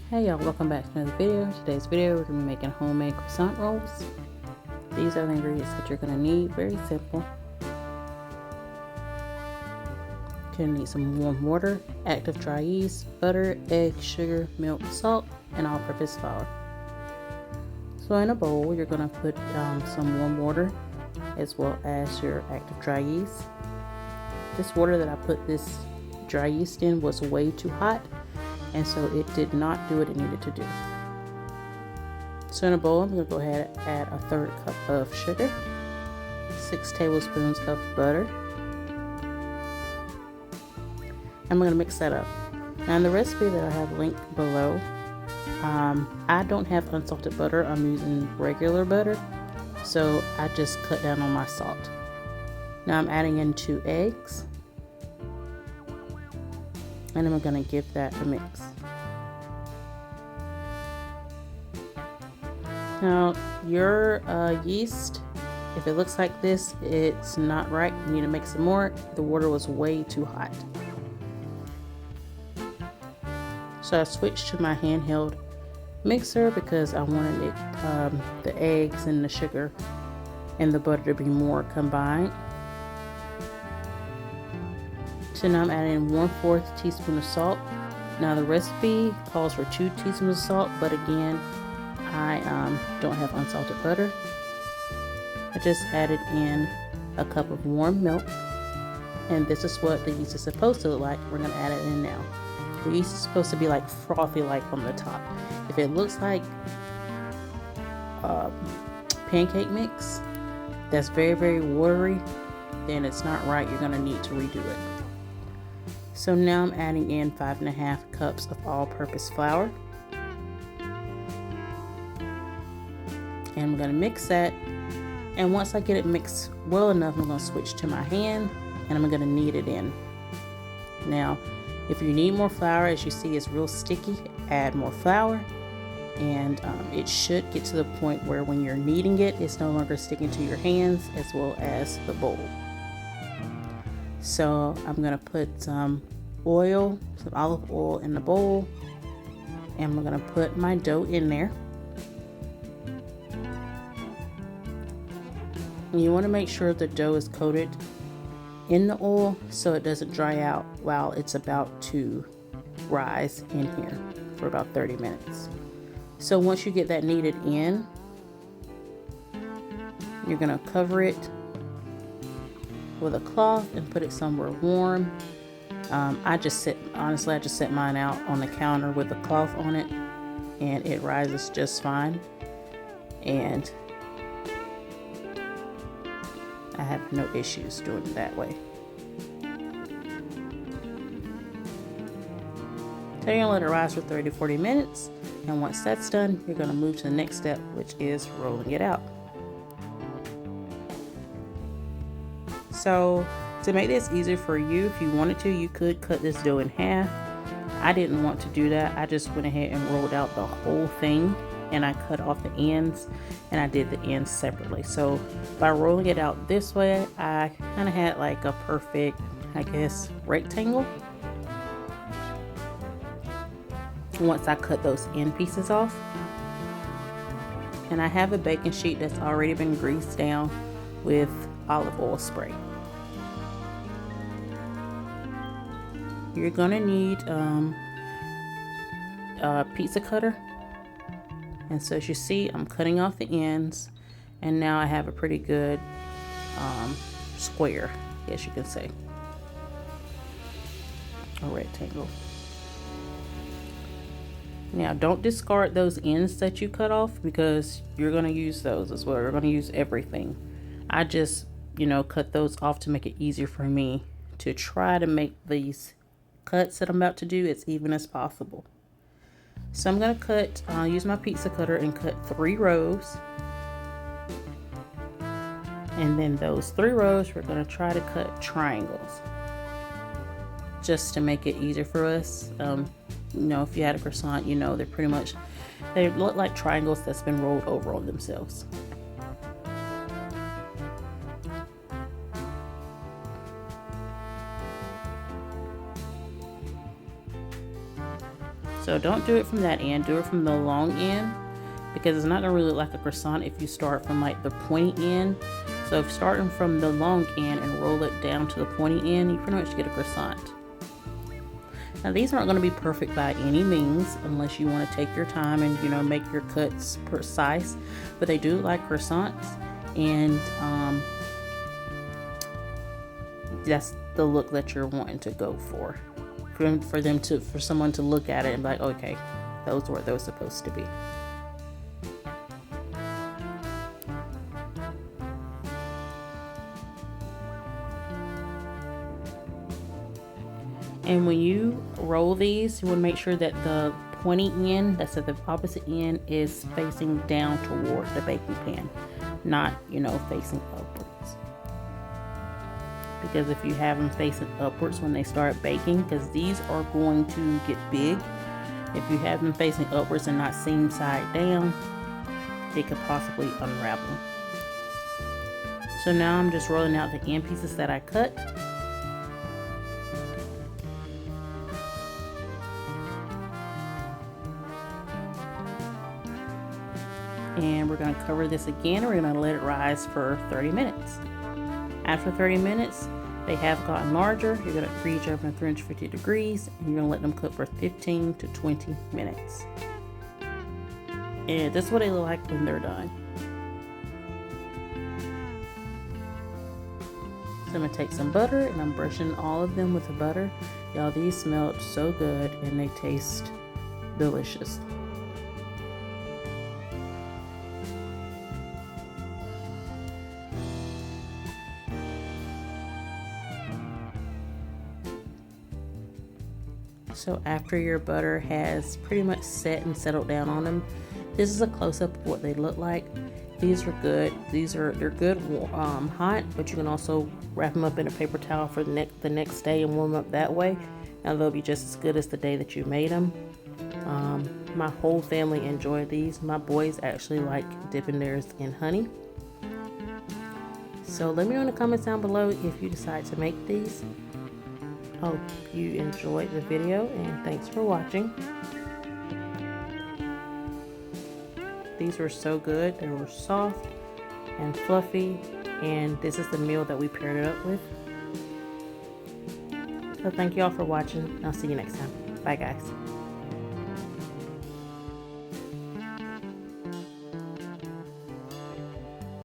Hey y'all, welcome back to another video. Today's video we're going to be making homemade croissant rolls. These are the ingredients that you're going to need. Very simple. You're going to need some warm water, active dry yeast, butter, egg, sugar, milk, salt, and all-purpose flour. So in a bowl you're going to put some warm water as well as your active dry yeast. This water that I put this dry yeast in was way too hot, and so it did not do what it needed to do. So in a bowl, I'm going to go ahead and add a 1/3 cup of sugar, 6 tablespoons of butter. I'm going to mix that up. Now in the recipe that I have linked below, I don't have unsalted butter. I'm using regular butter, so I just cut down on my salt. Now I'm adding in 2 eggs. And I'm going to give that a mix. Now your yeast, if it looks like this, it's not right. You need to make some more. The water was way too hot. So I switched to my handheld mixer because I wanted the eggs and the sugar and the butter to be more combined. So now I'm adding 1/4 teaspoon of salt. Now the recipe calls for 2 teaspoons of salt, but again, I don't have unsalted butter. I just added in a cup of warm milk, and this is what the yeast is supposed to look like. We're going to add it in now. The yeast is supposed to be like frothy, like on the top. If it looks like pancake mix that's very, very watery, then it's not right. You're going to need to redo it. So now I'm adding in 5½ cups of all-purpose flour. And I'm going to mix that. And once I get it mixed well enough, I'm going to switch to my hand and I'm going to knead it in. Now, if you need more flour, as you see it's real sticky, add more flour. And it should get to the point where when you're kneading it, it's no longer sticking to your hands as well as the bowl. So I'm going to put some olive oil in the bowl, and I'm going to put my dough in there. And you want to make sure the dough is coated in the oil so it doesn't dry out while it's about to rise in here for about 30 minutes. So once you get that kneaded in, you're going to cover it with a cloth and put it somewhere warm. I just set mine out on the counter with a cloth on it, and it rises just fine, and I have no issues doing it that way. So you're gonna let it rise for 30 to 40 minutes, and once that's done, you're gonna move to the next step, which is rolling it out. So to make this easier for you, if you wanted to, you could cut this dough in half. I didn't want to do that. I just went ahead and rolled out the whole thing, and I cut off the ends, and I did the ends separately. So by rolling it out this way, I kind of had like a perfect, I guess, rectangle. Once I cut those end pieces off, and I have a baking sheet that's already been greased down with olive oil spray. You're gonna need a pizza cutter, and so as you see, I'm cutting off the ends, and now I have a pretty good square, I guess you can say, a rectangle. Now don't discard those ends that you cut off, because you're gonna use those as well. You're gonna use everything. I just, cut those off to make it easier for me to try to make these cuts that I'm about to do as even as possible. So I'm going to use my pizza cutter and cut 3 rows. And then those 3 rows, we're going to try to cut triangles, just to make it easier for us. If you had a croissant, they look like triangles that's been rolled over on themselves. So don't do it from that end, do it from the long end, because it's not gonna really look like a croissant if you start from like the pointy end. So if starting from the long end and roll it down to the pointy end, you pretty much get a croissant. Now these aren't going to be perfect by any means unless you want to take your time and, you know, make your cuts precise, but they do like croissants, and that's the look that you're wanting to go for someone to look at it and be like, okay, those were those supposed to be. And when you roll these, you want to make sure that the pointy end, that's at the opposite end, is facing down toward the baking pan, not, you know, facing upwards. Because if you have them facing upwards when they start baking, because these are going to get big, if you have them facing upwards and not seam side down, they could possibly unravel. So now I'm just rolling out the end pieces that I cut. And we're going to cover this again, and we're going to let it rise for 30 minutes. After 30 minutes, they have gotten larger. You're going to preheat your oven at 350 degrees, and you're going to let them cook for 15 to 20 minutes. And this is what they look like when they're done. So I'm going to take some butter, and I'm brushing all of them with the butter. Y'all, these smelled so good, and they taste delicious. So after your butter has pretty much set and settled down on them, this is a close-up of what they look like. These are good. They're good hot, but you can also wrap them up in a paper towel for the next day and warm them up that way. Now they'll be just as good as the day that you made them. My whole family enjoyed these. My boys actually like dipping theirs in honey. So let me know in the comments down below if you decide to make these. Hope you enjoyed the video, and thanks for watching. These were so good. They were soft and fluffy, and this is the meal that we paired it up with. So thank you all for watching. I'll see you next time. Bye guys.